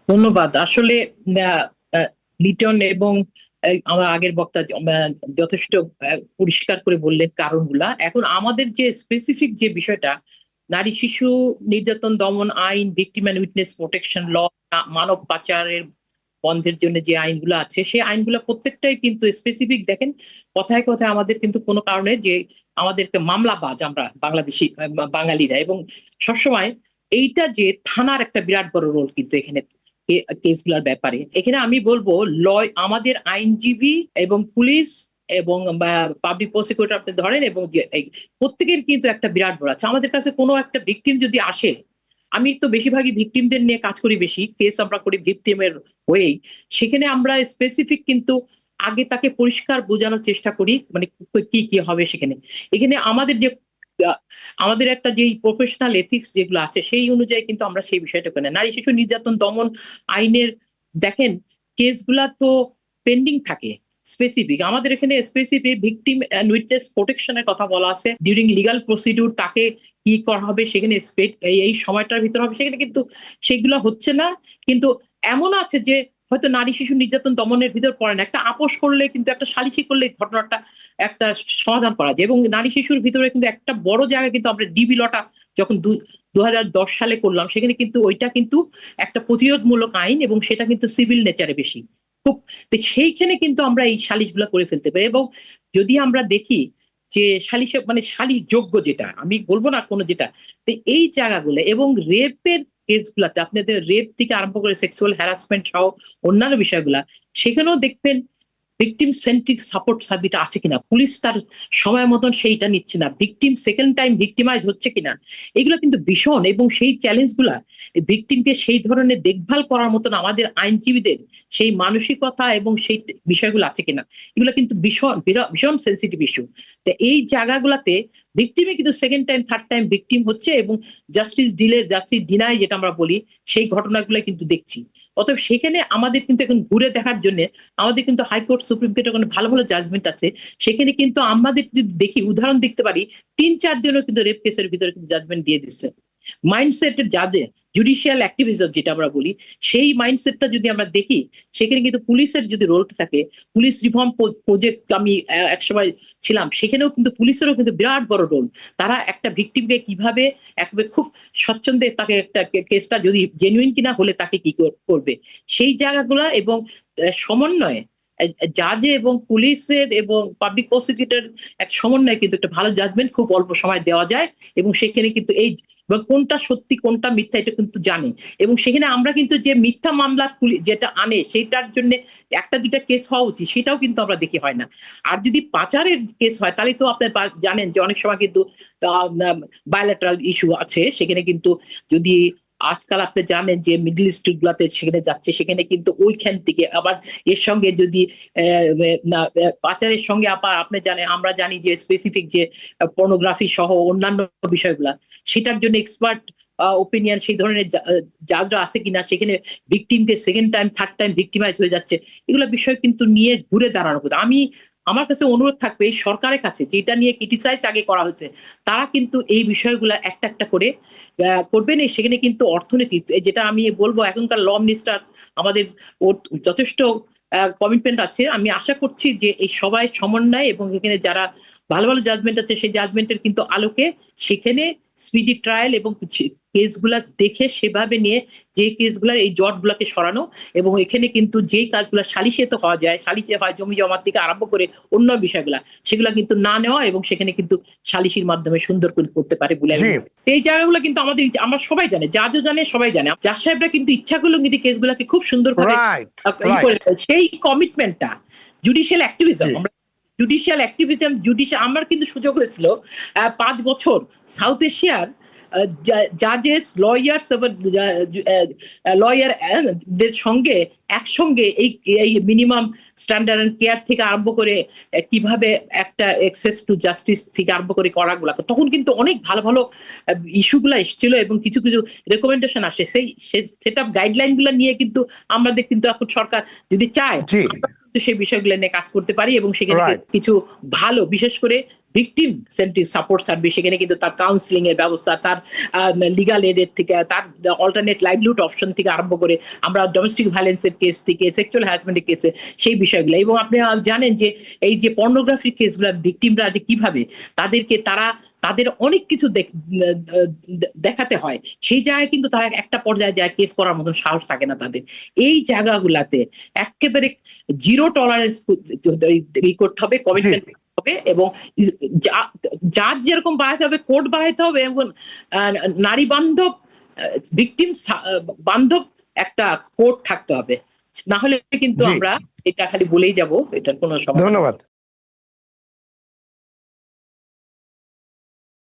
ধন্যবাদ। আসলে আহ, আহ, লিটন এবং আমার আগের বক্তা যথেষ্ট পরিষ্কার করে বললেন কারণগুলা। এখন আমাদের যে স্পেসিফিক যে বিষয়টা, নারী শিশু নির্যাতন দমন আইন, ভিকটিম অ্যান্ড উইটনেস প্রোটেকশন ল, মানব পাচারের বন্ধের জন্য যে আইনগুলো আছে, সেই আইনগুলো প্রত্যেকটাই কিন্তু স্পেসিফিক। দেখেন, কথায় কথায় আমাদের কিন্তু কোনো কারণে যে আমাদেরকে মামলাবাজ আমরা বাংলাদেশি বাঙালিরা, এবং সবসময় এইটা যে থানার একটা বিরাট বড় রোল কিন্তু এখানে কেসগুলোর ব্যাপারে। এখানে আমি বলবো আমাদের আইনজীবী এবং পুলিশ এবং পাবলিক প্রসিকিউটর আপনি ধরেন, এবং প্রত্যেকের কিন্তু একটা বিরাট বড় আছে। আমাদের কাছে কোনো একটা ভিকটিম যদি আসে, আমি তো বেশিরভাগই ভিকটিমদের নিয়ে কাজ করি, বেশি কেস আমরা করি ভিকটিমের হয়েই। সেখানে আমরা স্পেসিফিক কিন্তু আগে তাকে পরিষ্কার বোঝানোর চেষ্টা করি, মানে কি কি হবে সেখানে। এখানে আমাদের যে আহ, আমাদের একটা যে প্রফেশনাল এথিক্স যেগুলো আছে, সেই অনুযায়ী কিন্তু আমরা সেই বিষয়টা করি না। নারী শিশু নির্যাতন দমন আইনের দেখেন, কেসগুলা তো পেন্ডিং থাকে। স্পেসিফিক আমাদের এখানে স্পেসিফিক ভিকটিম অ্যান্ড উইটনেস প্রোটেকশনের কথা বলা আছে। ডিউরিং লিগাল প্রসিডিউর তাকে কি করা হবে সেখানে, এই সময়টার ভিতর হবে সেখানে, কিন্তু সেগুলো হচ্ছে না। কিন্তু এমন আছে যে হয়তো নারী শিশু নির্যাতন দমনের ভিতর পড়ে না, একটা আপোষ করলে কিন্তু, একটা সালিসি করলে ঘটনাটা একটা সমাধান করা যায়। এবং নারী শিশুর ভিতরে কিন্তু একটা বড় জায়গা কিন্তু আমরা ডিবি লটা যখন 2010 সালে করলাম, সেখানে কিন্তু ওইটা কিন্তু একটা প্রতিরোধমূলক আইন, এবং সেটা কিন্তু সিভিল নেচারে বেশি খুব। তো সেইখানে কিন্তু আমরা এই সালিশগুলো করে ফেলতে পারি। এবং যদি আমরা দেখি যে সালিশে মানে সালিশ যোগ্য, যেটা আমি বলবো না কোনো যেটা, তো এই জায়গাগুলো এবং রেপের কেসগুলাতে, আপনাদের রেপ থেকে আরম্ভ করে সেক্সুয়াল হ্যারাসমেন্ট সহ অন্যান্য বিষয়গুলা, সেখানেও দেখবেন ভিকটিম সেন্ট্রিক সাপোর্ট সার্ভিসটা আছে কিনা, পুলিশ তার সময় মতন সেইটা নিচ্ছে না, ভিকটিম সেকেন্ড টাইম ভিকটিমাইজ হচ্ছে কিনা, এগুলো কিন্তু ভীষণ। এবং সেই চ্যালেঞ্জগুলা, ভিকটিমকে সেই ধরনের দেখভাল করার মতন আমাদের আইনজীবীদের সেই মানসিকতা এবং সেই বিষয়গুলো আছে কিনা, এগুলো কিন্তু ভীষণ ভীষণ সেন্সিটিভ ইস্যু। তো এই জায়গাগুলাতে ভিকটিমে কিন্তু second time third time victim হচ্ছে, এবং জাস্টিস ডিলে, জাস্টিস ডিনাই যেটা আমরা বলি, সেই ঘটনাগুলো কিন্তু দেখছি। অতএব সেখানে আমাদের কিন্তু এখন ঘুরে দেখার জন্য, আমাদের কিন্তু হাইকোর্ট সুপ্রিম কোর্টের কোনো ভালো ভালো জাজমেন্ট আছে। সেখানে কিন্তু আমাদের যদি দেখি, উদাহরণ দেখতে পারি, 3-4 দিনও কিন্তু রেপ কেসের ভিতরে কিন্তু জাজমেন্ট দিয়ে দিচ্ছে। মাইন্ডসেটের জাজে, জুডিশিয়াল অ্যাক্টিভিজম যেটা আমরা বলি, সেই মাইন্ডসেটটা যদি আমরা দেখি, সেখানে কিন্তু পুলিশের যদি রোলটা থাকে, পুলিশ রিফর্ম প্রজেক্ট আমি একসময় ছিলাম, সেখানেও কিন্তু পুলিশেরও কিন্তু বিরাট বড় রোল। তারা একটা ভিকটিমকে কিভাবে একবারে খুব স্বচ্ছন্দে তাকে একটা কেসটা যদি জেনুইন কিনা হলে তাকে কি করবে, সেই জায়গাগুলা এবং সমন্বয়ে জাজে এবং পুলিশের এবং পাবলিক প্রসিকিউটর এক সমন্বয়ে কিন্তু একটা ভালো জাজমেন্ট খুব অল্প সময় দেওয়া যায়। এবং সেখানে কিন্তু এই বা কোনটা সত্যি কোনটা মিথ্যা এটা কিন্তু জানে। এবং সেখানে আমরা কিন্তু যে মিথ্যা মামলা যেটা আনে, সেটার জন্য একটা দুইটা কেস হওয়া উচিত, সেটাও কিন্তু আমরা দেখি হয় না। আর যদি পাচারের কেস হয়, তাহলে তো আপনি জানেন যে অনেক সময় কিন্তু বায়োলেটারাল ইস্যু আছে সেখানে। কিন্তু যদি আজকাল আপনি জানেন যে মিডল ইস্ট গুলাতে সেখানে যাচ্ছে, সেখানে কিন্তু ওইখান থেকে আবার এর সঙ্গে যদি পাচারের সঙ্গে আবার আপনি জানেন, আমরা জানি যে স্পেসিফিক যে পর্নোগ্রাফি সহ অন্যান্য বিষয়গুলা, সেটার জন্য এক্সপার্ট ওপিনিয়ন সেই ধরনের জাজরা আছে কিনা, সেখানে ভিকটিমকে সেকেন্ড টাইম থার্ড টাইম ভিকটিমাইজ হয়ে যাচ্ছে, এগুলো বিষয় কিন্তু নিয়ে ঘুরে দাঁড়ানো কথা। আমার কাছে অনুরোধ থাকবে এই সরকারের কাছে, যেটা নিয়ে ক্রিটিসাইজ আগে করা হয়েছে, তারা কিন্তু এই বিষয়গুলো একটা একটা করে করবেন। সেখানে কিন্তু অর্থনীতি, যেটা আমি বলবো, এখনকার ল মিনিস্টার আমাদের ওর যথেষ্ট কমিটমেন্ট আছে। আমি আশা করছি যে এই সবাই সমন্বয় এবং এখানে যারা ভালো ভালো জাজমেন্ট আছে, সেই জাজমেন্টের কিন্তু আলোকে সেখানে স্পিডি ট্রায়াল এবং কেসগুলা দেখে সেভাবে নিয়ে, যে কেসগুলার এই জটগুলাকে সরানো। এবং এখানে কিন্তু যেই কাজগুলো সালিশে তো হওয়া যায়, সালিশে হয় জমি জমার থেকে আরম্ভ করে অন্য বিষয়গুলা, সেগুলা কিন্তু না নেওয়া, এবং সেখানে কিন্তু সালিশির মাধ্যমে সুন্দর করে করতে পারে বলে আমি। জি। এই জায়গাগুলো কিন্তু আমাদের, আমরা সবাই জানে, জাজও জানে, সবাই জানে, জাজ সাহেবরা কিন্তু ইচ্ছা করলেও কিন্তু কেসগুলাকে খুব সুন্দরভাবে রাইট, ই করে রাইট। সেই কমিটমেন্টটা, জুডিশিয়াল অ্যাক্টিভিজম, জি। আমরা জুডিশিয়াল আমার কিন্তু সুযোগ হয়েছিল 5 বছর সাউথ এশিয়ার জাজেস, লয়ার্স এবং লয়ার দের সঙ্গে একসঙ্গে এই মিনিমাম স্ট্যান্ডার্ড এন্ড কেয়ার থেকে আরম্ভ করে কিভাবে একটা অ্যাক্সেস টু জাস্টিস থেকে আরম্ভ করে করাগুলো, তখন কিন্তু অনেক ভালো ভালো ইস্যুগুলো এসেছিল এবং কিছু কিছু রেকমেন্ডেশন আসে। সেই সেট আপ গাইডলাইন গুলো নিয়ে কিন্তু আমাদের কিন্তু এখন সরকার যদি চায়, জি। সেই বিষয়গুলো নিয়ে কাজ করতে পারি এবং সেখানে রাইট। কিছু ভালো, বিশেষ করে ভিকটিম সেন্ট্রিক সাপোর্ট সার্ভিস, সেখানে কিন্তু তার কাউন্সিলিং এর ব্যবস্থা, তার লিগাল এডের থেকে, তার অল্টারনেট লাইভলিহুড অপশন থেকে আরম্ভ করে আমরা ডোমেস্টিক ভায়োলেন্সের কেস থেকে সেক্সুয়াল হ্যারাসমেন্টের কেসে সেই বিষয়গুলো। এবং আপনি জানেন যে এই যে পর্নোগ্রাফির কেসগুলো ভিকটিমরা যে কিভাবে তাদেরকে তাদের অনেক কিছু দেখাতে হয়, সেই জায়গায় কিন্তু তারা একটা পর্যায়ে যায় কেস করার মতন সাহস থাকে না তাদের। এই জায়গাগুলাতে একেবারে জিরো টলারেন্স করতে হবে, কমিটমেন্ট হবে, এবং জাজ যেরকম বাড়াইতে হবে, কোর্ট বাড়াইতে হবে, এবং নারী বান্ধব ভিকটিম বান্ধব একটা কোর্ট থাকতে হবে। না হলে কিন্তু আমরা এটা খালি বলেই যাব, এটার কোনো সমাধান। ধন্যবাদ।